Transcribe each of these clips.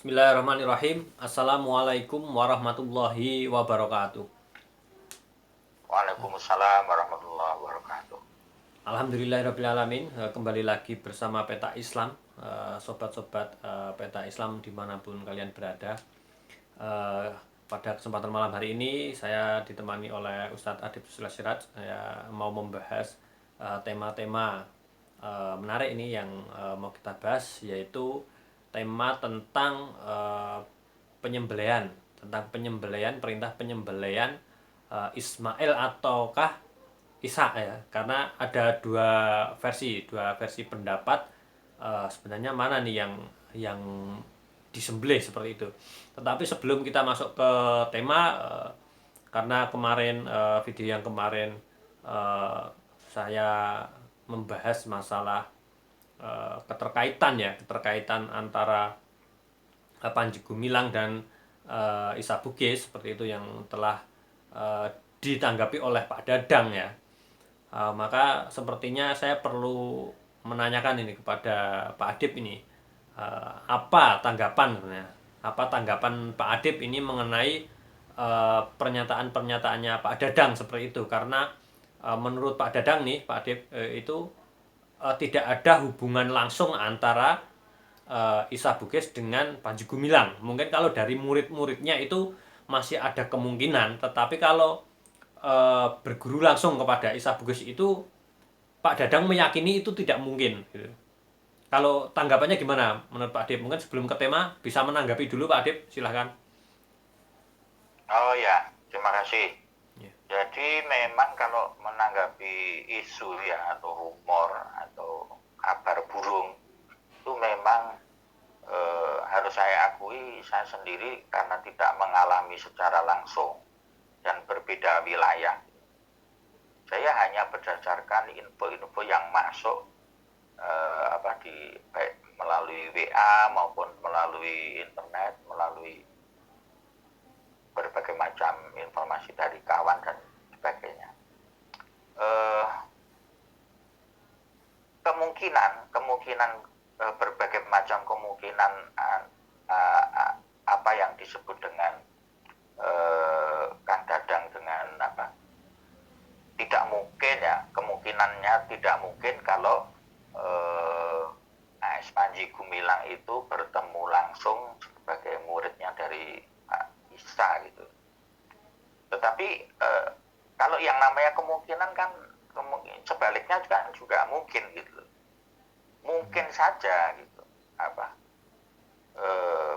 Bismillahirrahmanirrahim. Assalamualaikum warahmatullahi wabarakatuh. Waalaikumsalam warahmatullahi wabarakatuh. Alhamdulillahirrahmanirrahim. Kembali lagi bersama Peta Islam, sobat-sobat Peta Islam dimanapun kalian berada. Eh, Pada kesempatan malam hari ini saya ditemani oleh Ustadz Adib Sulasirat. Saya mau membahas tema-tema menarik ini yang mau kita bahas, yaitu tema tentang penyembelihan, perintah penyembelihan Ismail ataukah Isa, ya, karena ada dua versi pendapat, sebenarnya mana nih yang disembelih seperti itu. Tetapi sebelum kita masuk ke tema, karena kemarin, video yang kemarin, saya membahas masalah keterkaitan antara Panji Gumilang dan Isa Bugis seperti itu yang telah ditanggapi oleh Pak Dadang, ya. Maka sepertinya saya perlu menanyakan ini kepada Pak Adib ini, apa tanggapan sebenarnya, apa tanggapan Pak Adib ini mengenai pernyataan-pernyataannya Pak Dadang seperti itu, karena menurut Pak Dadang nih, Pak Adib, itu tidak ada hubungan langsung antara Isa Bugis dengan Panji Gumilang. Mungkin kalau dari murid-muridnya itu masih ada kemungkinan, tetapi kalau berguru langsung kepada Isa Bugis itu, Pak Dadang meyakini itu tidak mungkin, gitu. Kalau tanggapannya gimana menurut Pak Adib? Mungkin sebelum ke tema bisa menanggapi dulu Pak Adib, silahkan. Oh ya, terima kasih. Ya. Jadi memang kalau menanggapi isu ya atau rumor atau kabar burung itu memang harus saya akui saya sendiri karena tidak mengalami secara langsung dan berbeda wilayah. Saya hanya berdasarkan info-info yang masuk baik melalui WA maupun melalui internet, melalui berbagai macam informasi dari kawan dan sebagainya. Kemungkinan berbagai macam kemungkinan apa yang disebut dengan Kang Dadang dengan tidak mungkin ya, kemungkinannya tidak mungkin kalau AS Panji Gumilang itu bertemu langsung sebagai muridnya dari Pak Isa gitu. Tetapi kalau yang namanya kemungkinan kan sebaliknya juga mungkin gitu. Mungkin saja gitu.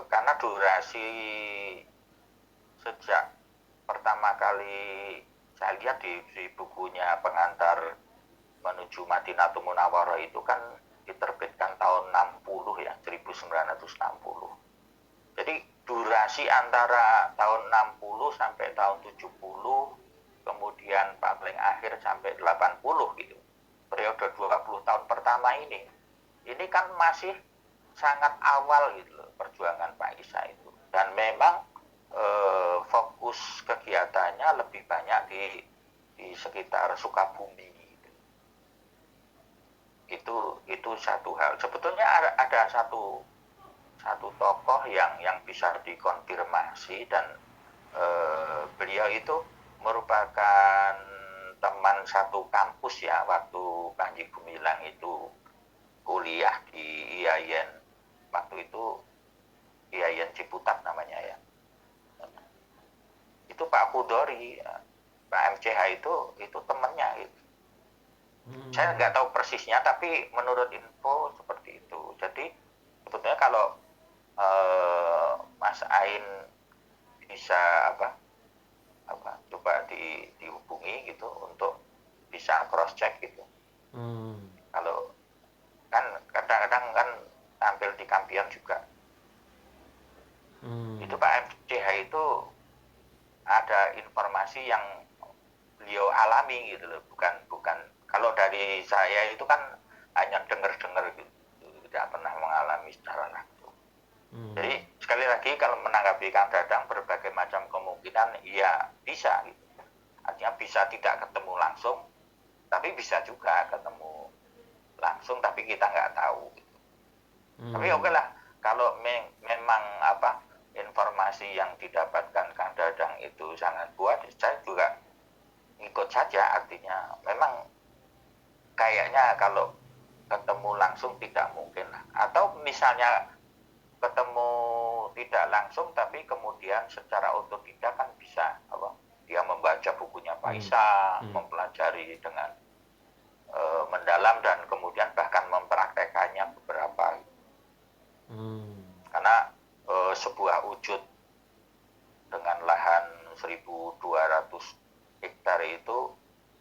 Karena durasi sejak pertama kali saya lihat di bukunya pengantar menuju Madinatul Munawwarah itu kan diterbitkan tahun 60 ya, 1960. Jadi durasi antara tahun 60 sampai tahun 70, kemudian paling akhir sampai 80 gitu. Periode 20 tahun pertama ini kan masih sangat awal gitu loh perjuangan Pak Isa itu. Dan memang fokus kegiatannya lebih banyak di sekitar Sukabumi gitu. Itu satu hal. Sebetulnya ada satu tokoh yang bisa dikonfirmasi dan beliau itu merupakan teman satu kampus ya waktu Panji Gumilang itu kuliah di IAIN, waktu itu IAIN Ciputat namanya ya. Itu Pak Kudori, Pak MCH itu temannya gitu. Saya nggak tahu persisnya, tapi menurut info seperti itu. Jadi sebetulnya kalau Mas Ain bisa coba dihubungi gitu untuk bisa cross check gitu. Kalau kan kadang-kadang kan tampil di Kampion juga. Itu Pak MCH itu ada informasi yang beliau alami gitu loh, bukan kalau dari saya itu kan hanya dengar-dengar gitu, tidak pernah mengalami secara langsung. Jadi sekali lagi kalau menanggapi Kang Dadang berbagai macam kemungkinan ya bisa gitu. Artinya bisa tidak ketemu langsung, tapi bisa juga ketemu langsung tapi kita nggak tahu gitu. Tapi oke lah, kalau memang informasi yang didapatkan Kang Dadang itu sangat kuat, saya juga ngikut saja. Artinya memang kayaknya kalau ketemu langsung tidak mungkin lah. Atau misalnya ketemu tidak langsung tapi kemudian secara otodidak kan bisa dia membaca bukunya Pak Isa, mempelajari dengan mendalam dan kemudian bahkan mempraktekannya beberapa. Karena sebuah wujud dengan lahan 1.200 hektar itu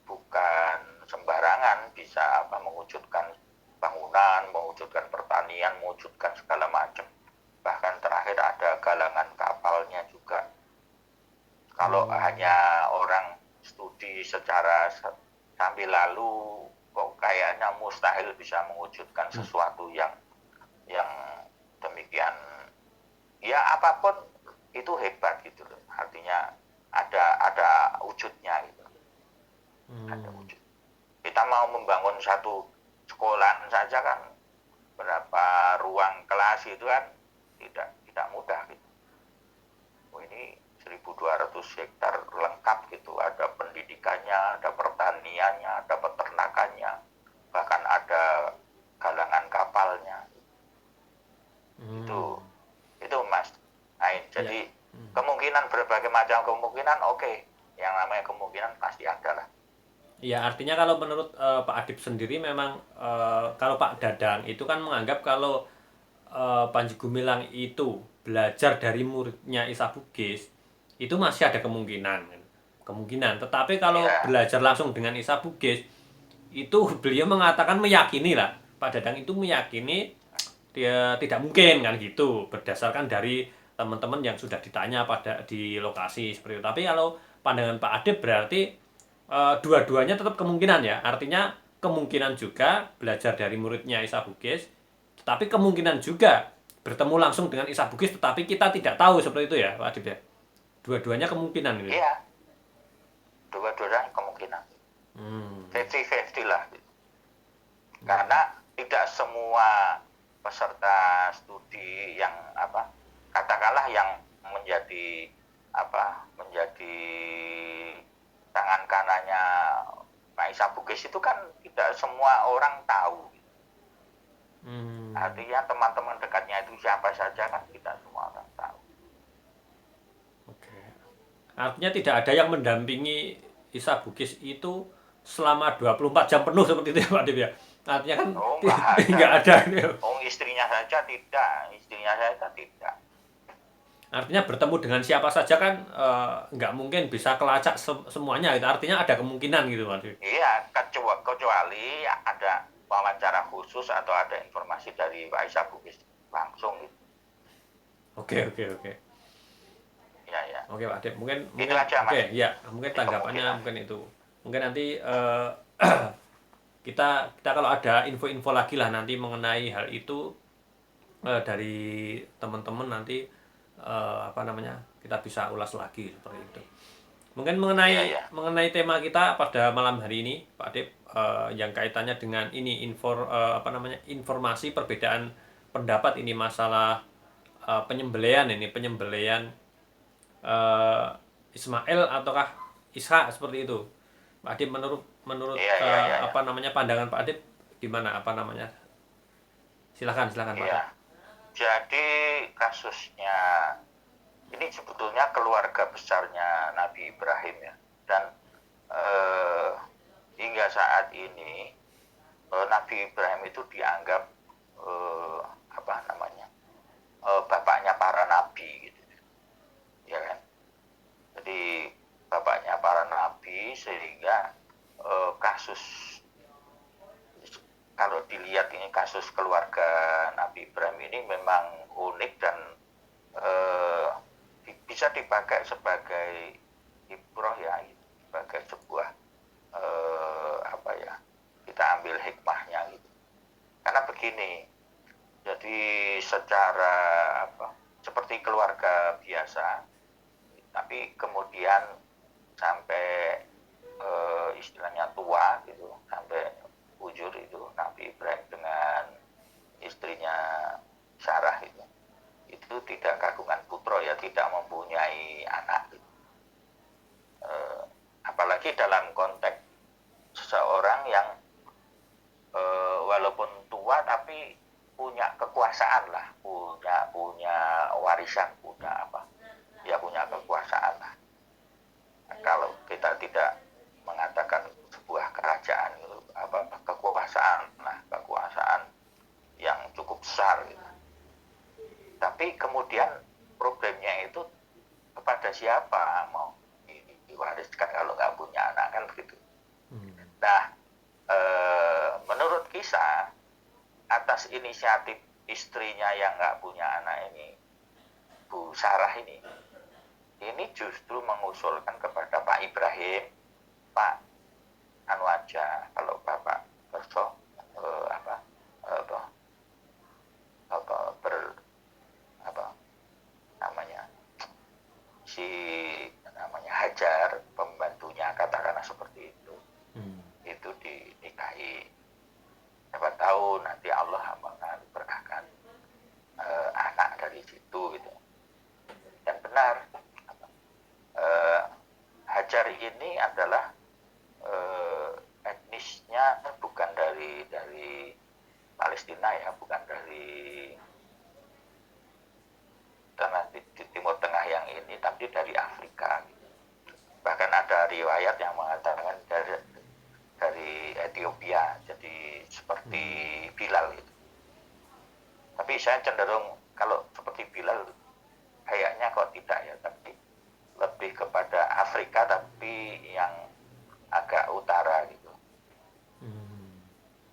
bukan sembarangan bisa mewujudkan bangunan, mewujudkan pertanian, mewujudkan segala macam. Bahkan terakhir ada galangan kapalnya juga. Kalau hanya orang studi secara sambil lalu, kok kayaknya mustahil bisa mewujudkan sesuatu yang demikian. Ya apapun itu hebat gitu loh. Artinya ada wujudnya gitu. Ada wujud. Kita mau membangun satu sekolahan saja kan berapa ruang kelas itu kan tidak mudah gitu. Ini 1.200 hektar lengkap gitu, ada pendidikannya, ada pertaniannya, ada peternakannya, bahkan ada galangan kapalnya. Itu Mas Ain. Jadi kemungkinan, berbagai macam kemungkinan, oke. Yang namanya kemungkinan pasti ada lah. Ya, artinya kalau menurut Pak Adip sendiri memang kalau Pak Dadang itu kan menganggap kalau Panji Gumilang itu belajar dari muridnya Isa Bugis itu masih ada kemungkinan. Tetapi kalau belajar langsung dengan Isa Bugis itu beliau mengatakan meyakini lah, Pak Dadang itu meyakini dia tidak mungkin kan gitu, berdasarkan dari teman-teman yang sudah ditanya pada di lokasi seperti itu. Tapi kalau pandangan Pak Adip berarti dua-duanya tetap kemungkinan ya. Artinya kemungkinan juga belajar dari muridnya Isa Bugis, tetapi kemungkinan juga bertemu langsung dengan Isa Bugis, tetapi kita tidak tahu seperti itu ya Pak Adip ya. Dua-duanya kemungkinan gitu. Iya, dua-duanya kemungkinan. 50-50 lah. Karena tidak semua peserta studi yang katakanlah yang menjadi tangan kanannya Pak Isa Bugis itu kan tidak semua orang tahu. Artinya teman-teman dekatnya itu siapa saja kan tidak semua orang tahu. Oke. Artinya tidak ada yang mendampingi Isa Bugis itu selama 24 jam penuh seperti itu ya Pak Adip ya. Artinya kan nggak ada. Istrinya saja tidak. Artinya bertemu dengan siapa saja kan nggak mungkin bisa kelacak semuanya gitu. Artinya ada kemungkinan gitu Pak Adip. Iya, kecuali ada wawancara khusus atau ada informasi dari Pak Isa Bugis langsung gitu. Oke. Ya. Oke Pak Adip, mungkin aja, oke, ya, mungkin tanggapannya mungkin itu. Mungkin nanti kita kalau ada info-info lagi lah nanti mengenai hal itu dari teman-teman nanti kita bisa ulas lagi seperti itu. Mungkin mengenai tema kita pada malam hari ini Pak Adip, yang kaitannya dengan ini informasi perbedaan pendapat ini masalah penyembelian Ismail ataukah Ishak seperti itu. Pak Adip menurut pandangan Pak Adip gimana silakan Pak Adip. Jadi kasusnya ini sebetulnya keluarga besarnya Nabi Ibrahim ya, dan hingga saat ini Nabi Ibrahim itu dianggap bapaknya para nabi gitu ya kan. Jadi bapaknya para nabi, sehingga kasus, kalau dilihat ini kasus keluarga Nabi Ibrahim ini memang unik dan bisa dipakai sebagai ibrah ya, sebagai sebuah kita ambil hikmahnya gitu. Karena begini, jadi secara seperti keluarga biasa, tapi kemudian sampai istilahnya tua gitu, sampai ujur itu Nabi Ibrahim dengan istrinya Sarah itu tidak kagungan putra ya, tidak mempunyai anak. Apalagi dalam konteks seseorang yang walaupun tua tapi punya kekuasaan lah, punya warisan, punya apa? Ya punya kekuasaan lah. Nah, kalau kita tidak mengatakan sebuah kerajaan itu kekuasaan, nah kekuasaan yang cukup besar gitu. Tapi kemudian problemnya itu kepada siapa mau diwariskan kalau nggak punya anak, kan begitu. Nah, menurut kisah, atas inisiatif istrinya yang nggak punya anak ini, Bu Sarah ini justru mengusulkan kepada Pak Ibrahim, Pak anu aja, kalau Bapak kerja si namanya Hajar, pembantunya katakanlah seperti itu dinikahi. Siapa tahu nanti Allah berkahkan anak dari situ gitu. Dan benar, Hajar ini adalah etnisnya bukan dari Palestina ya, bukan dari di Timur Tengah yang ini, tapi dari Afrika. Bahkan ada riwayat yang mengatakan dari Ethiopia, jadi seperti Bilal itu. Tapi saya cenderung kalau seperti Bilal kayaknya kok tidak ya, tapi lebih kepada Afrika tapi yang agak utara gitu.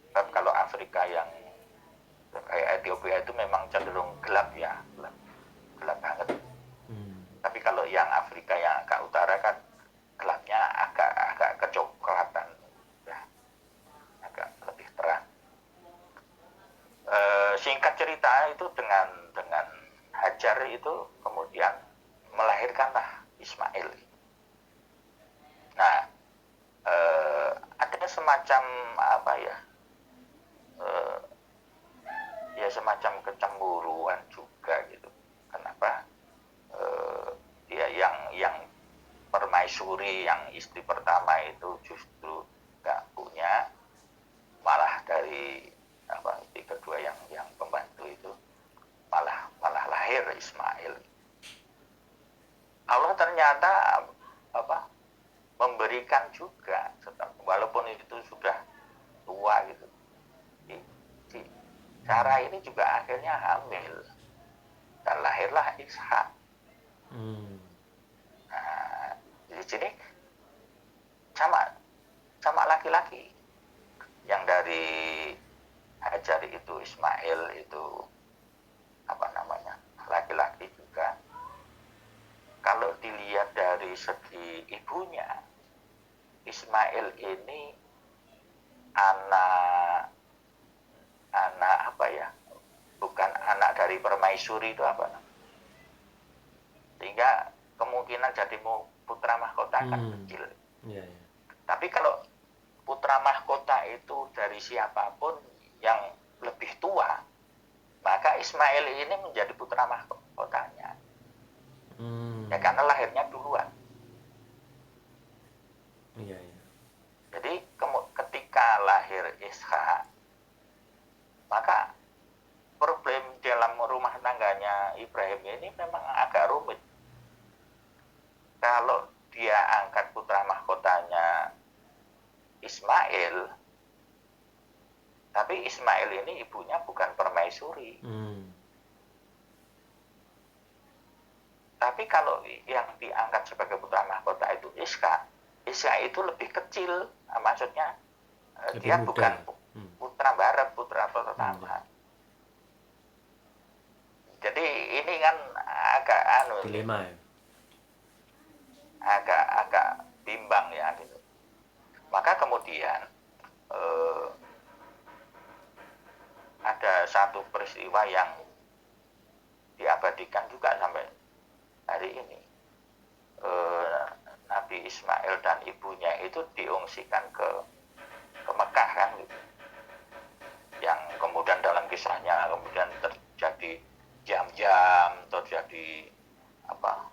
Sebab kalau Afrika yang kayak Ethiopia itu memang cenderung gelap ya, gelap banget. Tapi kalau yang Afrika yang agak utara kan gelapnya agak kecoklatan, ya, agak lebih terang. Singkat cerita itu dengan Hajar itu kemudian melahirkanlah Ismail. Nah, ada semacam semacam kecemburuan juga gitu. Kenapa dia yang permaisuri, yang istri pertama itu justru nggak punya, malah dari istri kedua yang pembantu itu malah lahir Ismail. Allah ternyata memberikan juga, walaupun itu sudah tua gitu. Sarah ini juga akhirnya hamil dan lahirlah Ishak. Nah, di sini sama laki-laki yang dari Hajar itu, Ismail itu laki-laki juga. Kalau dilihat dari segi ibunya, Ismail ini anak bukan anak dari permaisuri itu sehingga kemungkinan jadi putra mahkota kan kecil. Tapi kalau putra mahkota itu dari siapapun yang lebih tua, maka Ismail ini menjadi putra mahkotanya. Ya karena lahirnya duluan. Jadi ketika lahir Ishak, maka problem dalam rumah tangganya Ibrahim ini memang agak rumit. Kalau dia angkat putra mahkotanya Ismail, tapi Ismail ini ibunya bukan permaisuri. Tapi kalau yang diangkat sebagai putra mahkota itu Ishak itu lebih kecil, maksudnya dia muda. Bukan putra barat, putra pertama. Jadi ini kan agak dilema ya. Agak bimbang ya gitu. Maka kemudian ada satu peristiwa yang diabadikan juga sampai hari ini. Nabi Ismail dan ibunya itu diungsikan ke Mekah kan gitu. Yang kemudian dalam kisahnya kemudian terjadi jam-jam, terjadi apa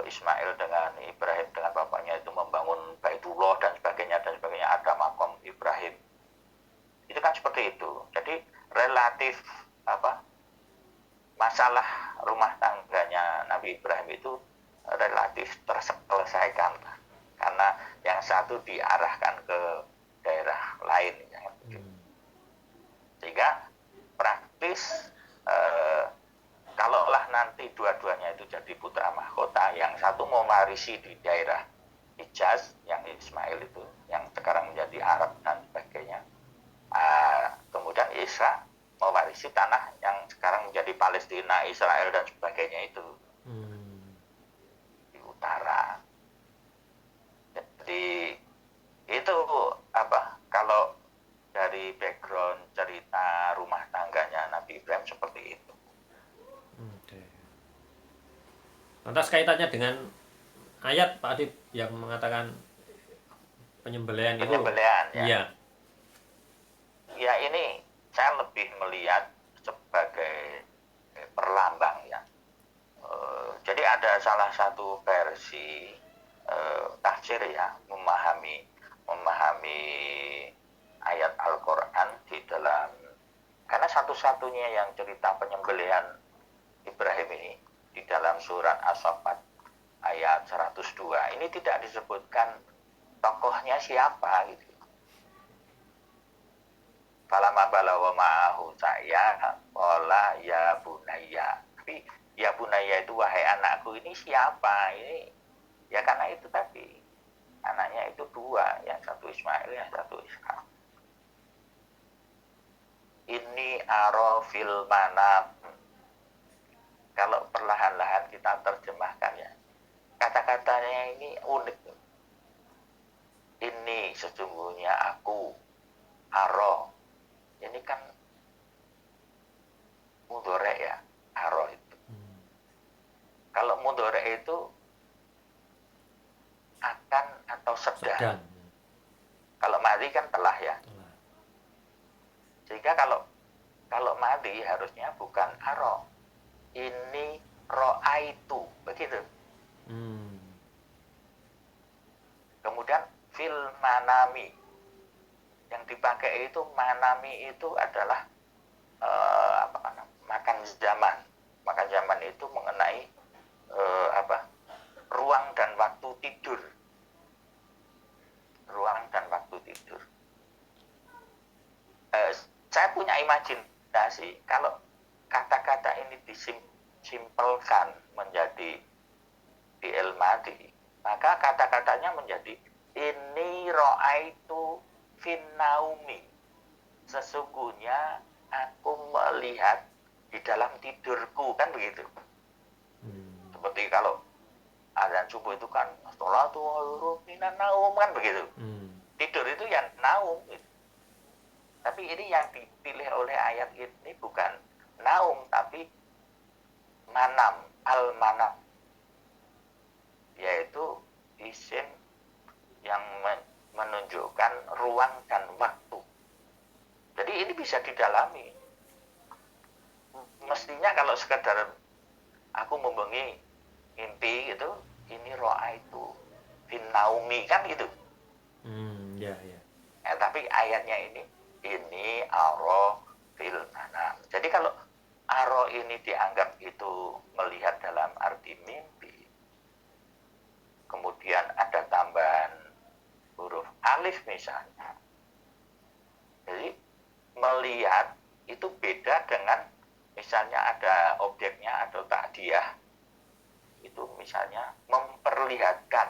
Ismail dengan Ibrahim dengan bapaknya itu membangun Baitullah dan sebagainya, ada makom Ibrahim. Itu kan seperti itu. Jadi relatif apa masalah rumah tangganya Nabi Ibrahim itu relatif terselesaikan karena yang satu diarahkan ke daerah lain ya. Sehingga praktis kalaulah nanti dua-duanya itu jadi putra mahkota, yang satu mewarisi di daerah Hijaz yang Ismail itu yang sekarang menjadi Arab dan sebagainya, kemudian Isra mewarisi tanah yang sekarang menjadi Palestina, Israel dan sebagainya itu di utara. Jadi itu apa kalau dari background cerita rumah tangganya Nabi Ibrahim seperti itu. Lantas kaitannya dengan ayat Pak Adib yang mengatakan penyembelihan itu. Ya. Iya. Ya ini saya lebih melihat sebagai perlambang ya. Jadi ada salah satu versi tafsir ya memahami ayat Al-Quran di dalam, karena satu-satunya yang cerita penyembelihan Ibrahim ini di dalam surat As-Saffat ayat 102 ini tidak disebutkan tokohnya siapa gitu. Falamma balagha ma'ahu saya qala ya bunayya. Tapi ya bunayya itu wahai anakku ini siapa? Ini ya karena itu tadi anaknya itu dua, yang satu Ismail, yang satu Ishak. Ini aro fil manam. Kalau perlahan-lahan kita terjemahkan ya, kata-katanya ini unik. Ini sesungguhnya aku, aro. Ini kan mudhari ya, aro itu. Kalau mudhari itu akan atau sedang. Kalau madi kan telah ya. Sehingga kalau madi harusnya bukan aro. Ini ro'aitu, begitu. Kemudian fil manami, yang dipakai itu manami itu adalah makan zaman itu mengenai ruang dan waktu tidur, saya punya imajinasi kalau kata-kata ini disimpelkan menjadi fi'il madhi, maka kata-katanya menjadi ini ro'aitu fin naumi, sesungguhnya aku melihat di dalam tidurku, kan begitu. Seperti kalau azan subuh itu kan sholatu minan naum, kan begitu. Tidur itu ya naum gitu. Tapi ini yang dipilih oleh ayat ini bukan naum tapi manam, al-manam, yaitu isim yang menunjukkan ruang dan waktu. Jadi ini bisa didalami. Mestinya kalau sekedar aku membengi mimpi gitu, ini roa itu fin naumi, kan gitu. Ya. Tapi ayatnya ini aro fil manam. Jadi kalau aro ini dianggap itu melihat dalam arti mimpi, kemudian ada tambahan huruf alif misalnya, jadi melihat itu beda dengan misalnya ada objeknya atau takdiah, itu misalnya memperlihatkan,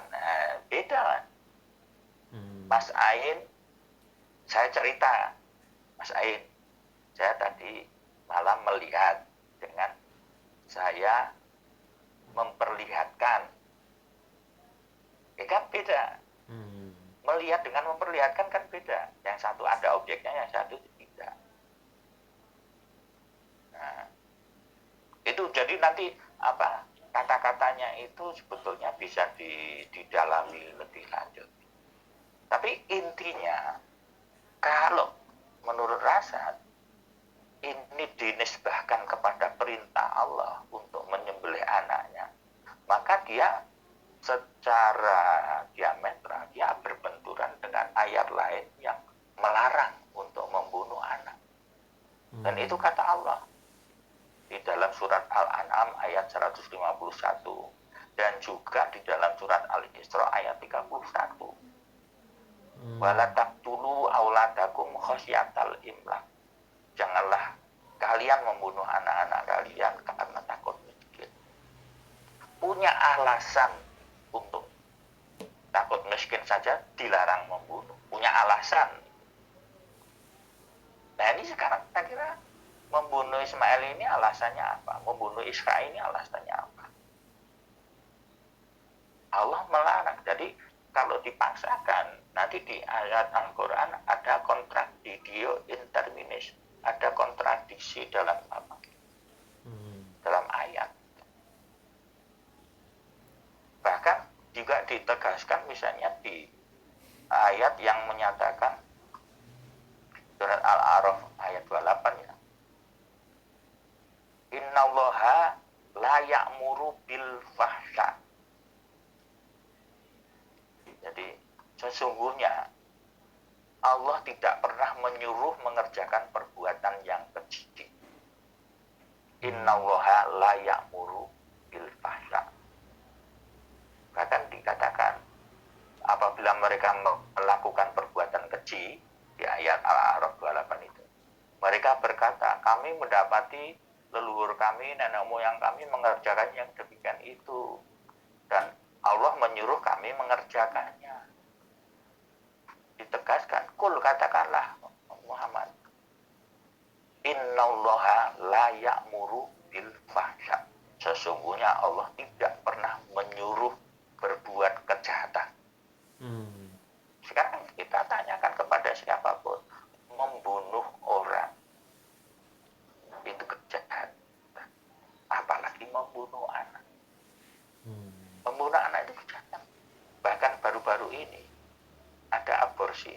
beda. Mas Ain, saya cerita, Mas Ain, saya tadi malam melihat dengan saya memperlihatkan, kan beda. Melihat dengan memperlihatkan kan beda. Yang satu ada objeknya, yang satu tidak. Nah, itu jadi nanti kata-katanya itu sebetulnya bisa didalami lebih lanjut. Tapi intinya, kalau menurut Rasad, ini dinisbahkan kepada perintah Allah untuk menyembelih anaknya. di dalam surat Al-An'am ayat 151 dan juga di dalam surat Al-Isra ayat 31. Wala taqtulu auladakum khasyatal imlaq. Janganlah kalian membunuh anak-anak kalian karena takut miskin. Punya alasan untuk takut miskin saja dilarang membunuh. Punya alasan. Nah ini sekarang saya kira membunuh Ismail ini alasannya apa? Membunuh Ishak ini alasannya apa? Allah melarang. Jadi kalau dipaksakan, nanti di ayat Al-Quran ada contradictio in terminis, ada kontradiksi dalam apa? Dalam ayat. Bahkan juga ditegaskan misalnya di ayat yang menyatakan surat Al-A'raf ayat 28 ya. Innallaha la ya'muru bil fahsya. Jadi sesungguhnya Allah tidak pernah menyuruh mengerjakan perbuatan yang keji. Innallaha la ya'muru bil fahsya. Bahkan dikatakan apabila mereka melakukan perbuatan keji di ayat Al-A'raf 28 itu, mereka berkata, kami mendapati leluhur kami, nenek moyang kami mengerjakan yang demikian itu, dan Allah menyuruh kami mengerjakannya. Ditegaskan, kul katakanlah Muhammad, innallaha la ya'muru bil fahsya. Sesungguhnya Allah tidak pernah menyuruh berbuat kejahatan. Sekarang kita tanyakan kepada siapapun, membunuh orang itu kejahatan, apalagi membunuh anak. Membunuh anak itu kejahatan. Bahkan baru-baru ini ada aborsi,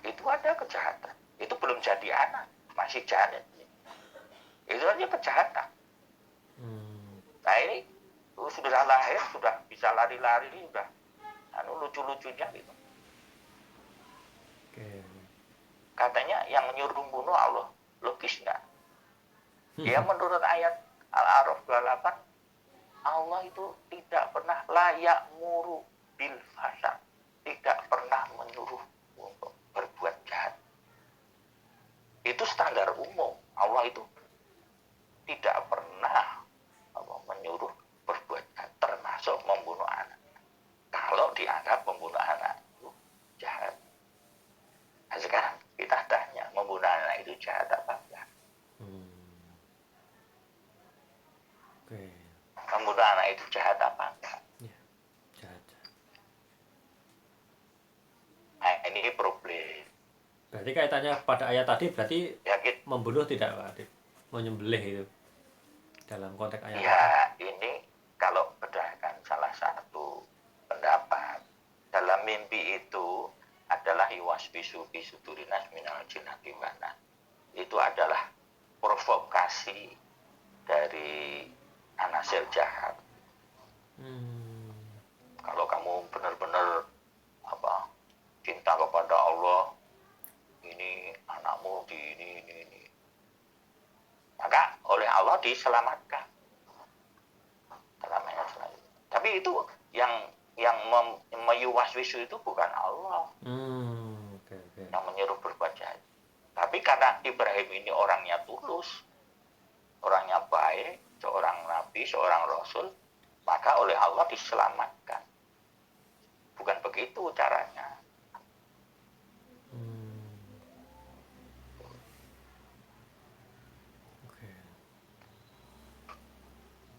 itu ada kejahatan. Itu belum jadi anak, masih janin. Itu aja kejahatan. Nah ini sudah lahir, sudah bisa lari-lari, sudah lucu-lucunya gitu. Katanya yang menyuruh bunuh Allah, logis nggak? Ya menurut ayat Al-A'raf 28, Allah itu tidak pernah layak muru bil fahsya, tidak pernah menyuruh untuk berbuat jahat. Itu standar umum. Allah itu tidak pernah menyuruh berbuat jahat, termasuk membunuh anak. Kalau dianggap membunuh anak itu jahat. Nah sekarang kita tanya, membunuh anak itu jahat apa enggak? Membunuh anak itu jahat apa enggak? Ya, jahat. Nah ini problem. Berarti kaitannya pada ayat tadi berarti Ya, membunuh tidak Pak Adib? Menyembelih itu dalam konteks ayat ya tadi. Ini kalau berdasarkan salah satu pendapat, dalam mimpi itu adalah iwasbisu bisudurinas minal jinnati wana. Itu adalah provokasi dari anasil jahat. Kalau kamu benar-benar cinta kepada Allah, ini anakmu di ini, maka oleh Allah diselamatkan. Tapi itu yang meyuwaswisu itu bukan Allah. Yang menyuruh berbuat jahat. Tapi karena Ibrahim ini orangnya tulus, orangnya baik, seorang nabi, seorang rasul, maka oleh Allah diselamatkan. Bukan begitu caranya.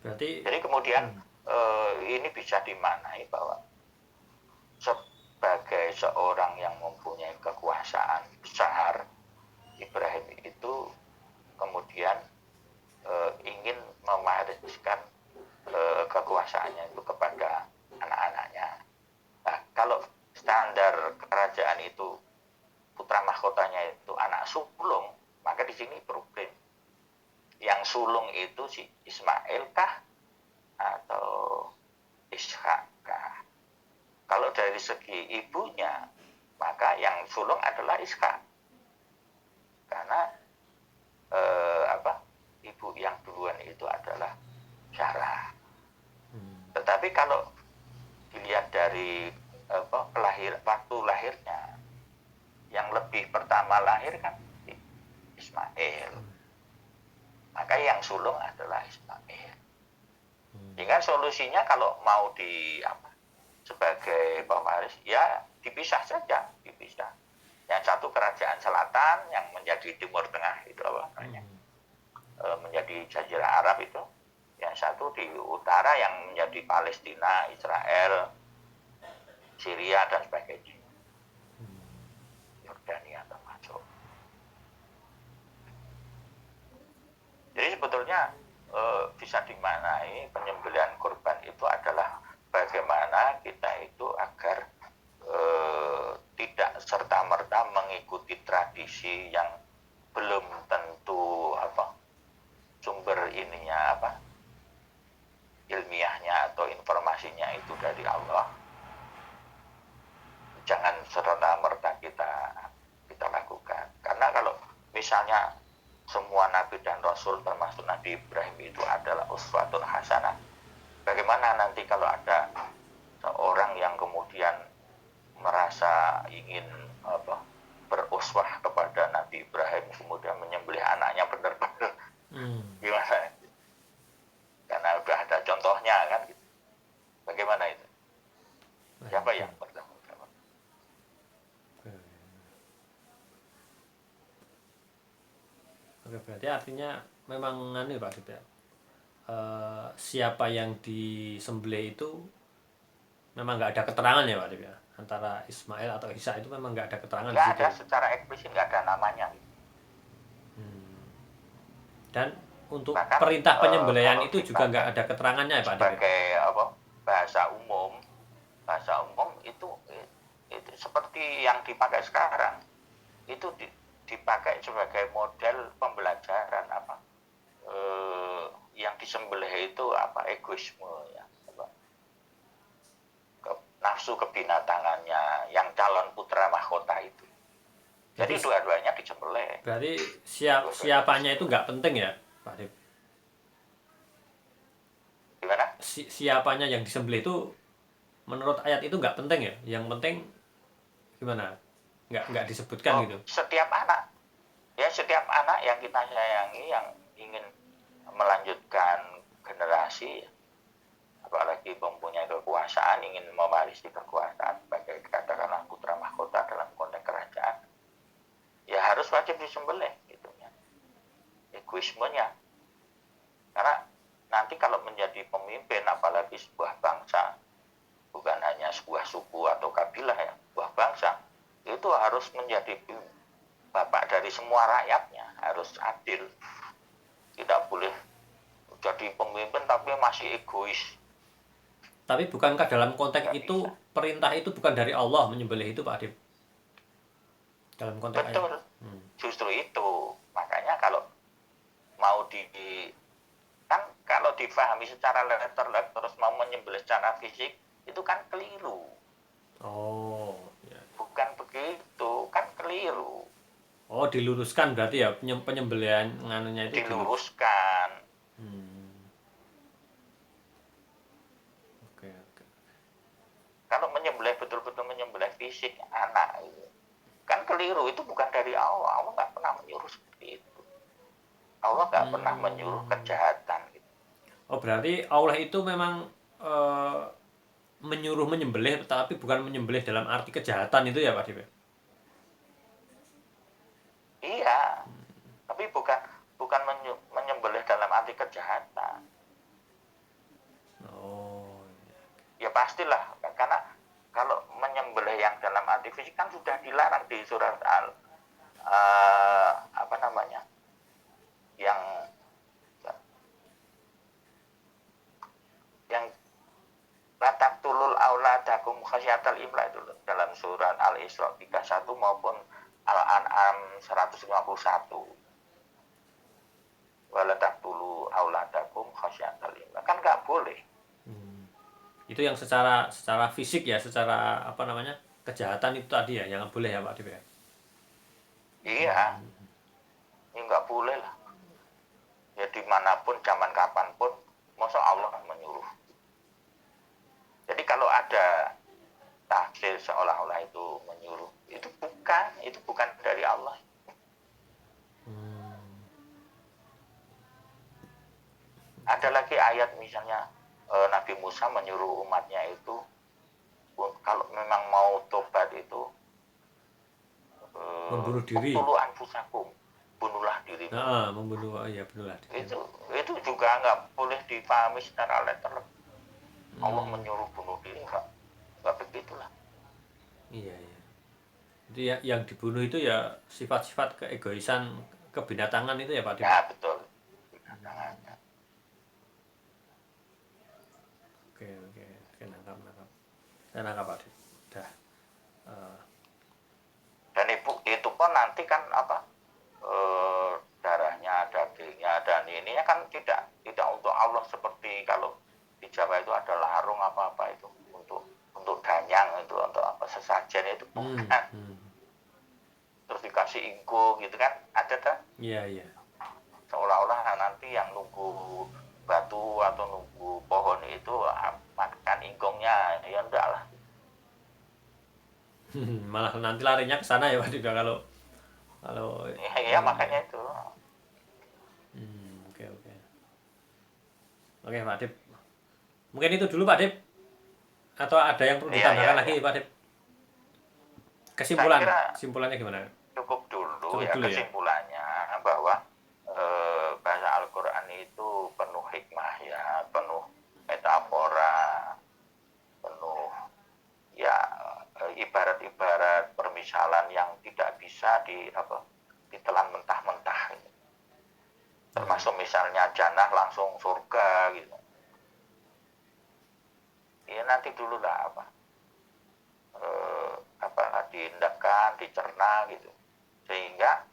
Berarti jadi kemudian ini bisa dimaknai bahwa sebagai seorang yang mempunyai kekuasaan besar, Ibrahim itu kemudian ingin mewariskan kekuasaannya itu kepada anak-anaknya. Nah, kalau standar kerajaan itu putra mahkotanya itu anak sulung, maka di sini problem. Yang sulung itu si Ismail kah atau Ishak kah? Kalau dari segi ibunya, maka yang sulung adalah Ishak. Karena ibu yang melahirkan Ismail. Maka yang sulung adalah Ismail. Sehingga solusinya kalau mau sebagai pewaris, ya dipisah saja, dipisah. Yang satu kerajaan selatan yang menjadi timur tengah itu apa namanya, menjadi Jazirah Arab itu. Yang satu di utara yang menjadi Palestina, Israel, Syria dan sebagainya. Yordania termasuk. Jadi sebetulnya bisa dimaknai penyembelihan kurban itu adalah bagaimana kita itu agar tidak serta-merta mengikuti tradisi yang belum tentu sumber ilmiahnya atau informasinya itu dari Allah. Jangan serta-merta kita lakukan. Karena kalau misalnya semua nabi dan rasul termasuk Nabi Ibrahim itu adalah uswatun hasanah, bagaimana nanti kalau ada seorang yang kemudian merasa ingin beruswah kepada Nabi Ibrahim kemudian menyembelih anaknya benar-benar gimana? Karena udah ada contohnya kan gitu. Bagaimana itu? Siapa yang pertama? Oke, berarti artinya memang Pak Dip ya. Siapa yang disembelih itu memang nggak ada keterangan ya Pak Dip ya, antara Ismail atau Isa itu memang nggak ada keterangan di Nggak situ. ada secara eksplisit, nggak ada namanya. Dan untuk Bahkan, perintah penyembelihan kalau itu juga nggak ada keterangannya ya Pak Dip. sebagai bahasa umum itu seperti yang dipakai sekarang itu dipakai sebagai model pembelajaran yang disembelih itu egoisme ya, nafsu kebinatangannya yang calon putra mahkota itu. Jadi dua-duanya disembelih. Berarti siapanya itu nggak penting ya Pak Dip. Gimana? Siapanya yang disembelih itu menurut ayat itu nggak penting ya. Yang penting gimana? Nggak disebutkan gitu. Setiap anak yang kita sayangi, yang ingin melanjutkan generasi, apalagi mempunyai kekuasaan, ingin mewarisi kekuasaan sebagai katakanlah putra mahkota dalam konteks kerajaan, ya harus wajib disembelih gitu ya. Egoismenya. Karena nanti kalau menjadi pemimpin apalagi sebuah bangsa, bukan hanya sebuah suku atau kabilah ya, sebuah bangsa, itu harus menjadi bapak dari semua rakyatnya, harus adil. Tidak boleh jadi pemimpin tapi masih egois. Tapi bukankah dalam konteks itu perintah itu bukan dari Allah menyembelih itu Pak Adip? Dalam konteks betul. Justru itu. Makanya kalau mau kan kalau difahami secara letterlek terus mau menyembelih secara fisik itu kan keliru. Oh, ya. Bukan begitu, kan keliru. Oh, diluruskan berarti ya penyembelihan nganunya itu diluruskan. Oke. Kalau menyembelih betul-betul menyembelih fisik anak itu kan keliru, itu bukan dari Allah. Allah nggak pernah menyuruh seperti itu. Allah nggak pernah menyuruh kejahatan gitu. Oh, berarti Allah itu memang menyuruh menyembelih tapi bukan menyembelih dalam arti kejahatan itu ya Pak Dip? Iya, tapi bukan menyembelih dalam arti kejahatan. Oh, ya pastilah, karena kalau menyembelih yang dalam arti fisik kan sudah dilarang di surat yang lataktulul auladakum khasyatal imla itu dalam surat Al-Isra 31 maupun Al-An'am 151. Walataktulu auladakum khasyatal imla, kan nggak boleh. Itu yang secara fisik ya, secara kejahatan itu tadi ya, yang boleh ya Pak Dip ya? Iya, ini nggak boleh lah. Ya dimanapun, zaman kapanpun, masa Allah menyuruh. Jadi kalau ada tafsir seolah-olah itu menyuruh, itu bukan dari Allah. ada lagi ayat misalnya Nabi Musa menyuruh umatnya itu kalau memang mau tobat itu Membunuh diri. uqtulu anfusakum, bunuhlah dirimu. Nah, membunuh, oh iya bunuhlah diri. Itu juga nggak boleh dipahami secara letterlek. Allah menyuruh bunuh diri, nggak begitulah. Iya, iya. Jadi ya, yang dibunuh itu ya sifat-sifat keegoisan, kebinatangan itu ya Pak Dim. Ya betul. Binatangannya. Oke, oke, oke, nangkap. Saya nangkap Pak Dim. Udah. Dan itu pun nanti kan apa darahnya, dagingnya, dan ini kan tidak untuk Allah seperti kalau di Jawa itu ada larung apa itu untuk danyang, itu untuk apa sesajen, itu bukan. Terus dikasih ingko gitu kan, ada kan? Iya, iya. Seolah-olah nanti yang nunggu batu atau nunggu pohon itu makan ingkongnya, ya enggak lah. Malah nanti larinya ke sana ya Pak Dim, kalau Ya makanya itu. Oke, oke. Oke Pak Dim. Mungkin itu dulu Pak Dim. Atau ada yang perlu ditambahkan lagi Pak Dim? Kesimpulannya gimana? Cukup dulu ya. Kesimpulannya bahwa bahasa Al-Quran itu penuh hikmah ya, penuh metafora, penuh ya ibarat-ibarat permisalan yang tidak bisa ditelan mentah-mentah. Termasuk misalnya jannah langsung surga gitu. Ya nanti dulu lah diindahkan, dicerna gitu, sehingga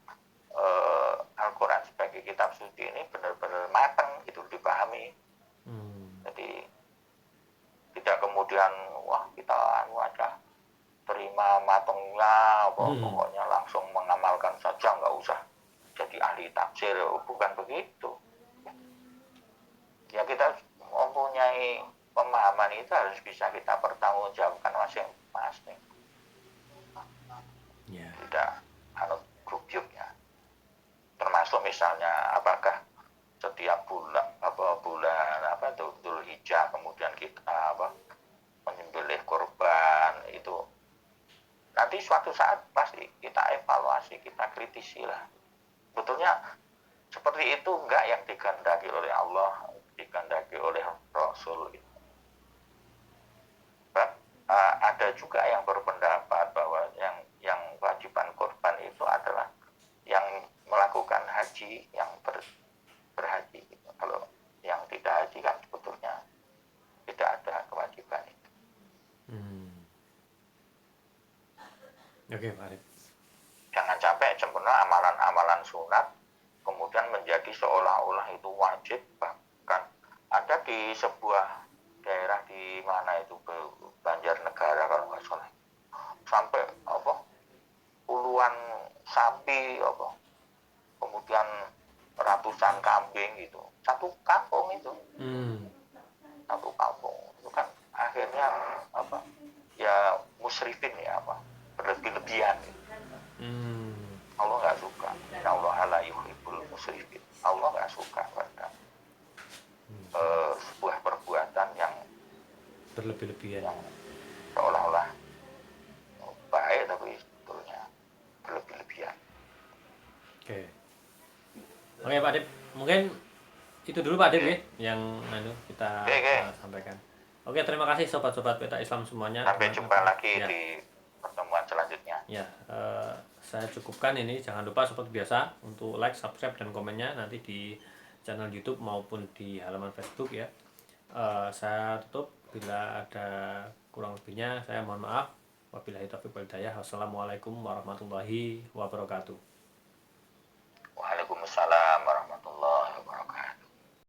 Al-Quran sebagai kitab suci ini benar-benar matang gitu dipahami. Jadi tidak kemudian kita ada terima matangnya, pokoknya langsung mengamalkan saja, nggak usah jadi ahli tafsir, bukan begitu. Ya kita mempunyai pemahaman itu harus bisa kita pertanggungjawabkan masing-masing. Tidak grup-grupnya. Termasuk misalnya apakah setiap bulan Dzulhijjah kemudian kita menyembelih korban itu, nanti suatu saat pasti kita evaluasi, kita kritisi lah. Betulnya seperti itu enggak yang dikehendaki oleh Allah, dikehendaki oleh Rasul gitu. Ada juga yang berpendapat bahwa yang wajiban korban itu adalah yang melakukan haji, yang berhaji gitu. Kalau yang tidak haji kan sebetulnya tidak ada kewajiban itu. Oke Pak Dim. Jangan sampai sempurna amalan-amalan sunat kemudian menjadi seolah-olah itu wajib. Bahkan ada di sebuah daerah di mana itu Banjarnegara kalau nggak salah, sampai puluhan sapi kemudian ratusan kambing gitu, satu kampung itu. Satu kampung itu kan akhirnya ya musrifin ya, berlebih-lebihan gitu. Allah nggak suka. Allah la yuhibbul musrifin. Allah nggak suka pada sebuah perbuatan yang berlebih-lebihan, yang seolah-olah baik tapi sebetulnya berlebih-lebihan. Oke Pak Dim, mungkin itu dulu Pak Dim ya yang kita sampaikan. Oke, terima kasih sobat-sobat Peta Islam semuanya. Sampai jumpa lagi di pertemuan selanjutnya. Ya, saya cukupkan ini. Jangan lupa seperti biasa untuk like, subscribe, dan komennya nanti di channel YouTube maupun di halaman Facebook ya. Saya tutup. Bila ada kurang lebihnya saya mohon maaf. Wabillahi taufiq wal hidayah. Wassalamualaikum warahmatullahi wabarakatuh.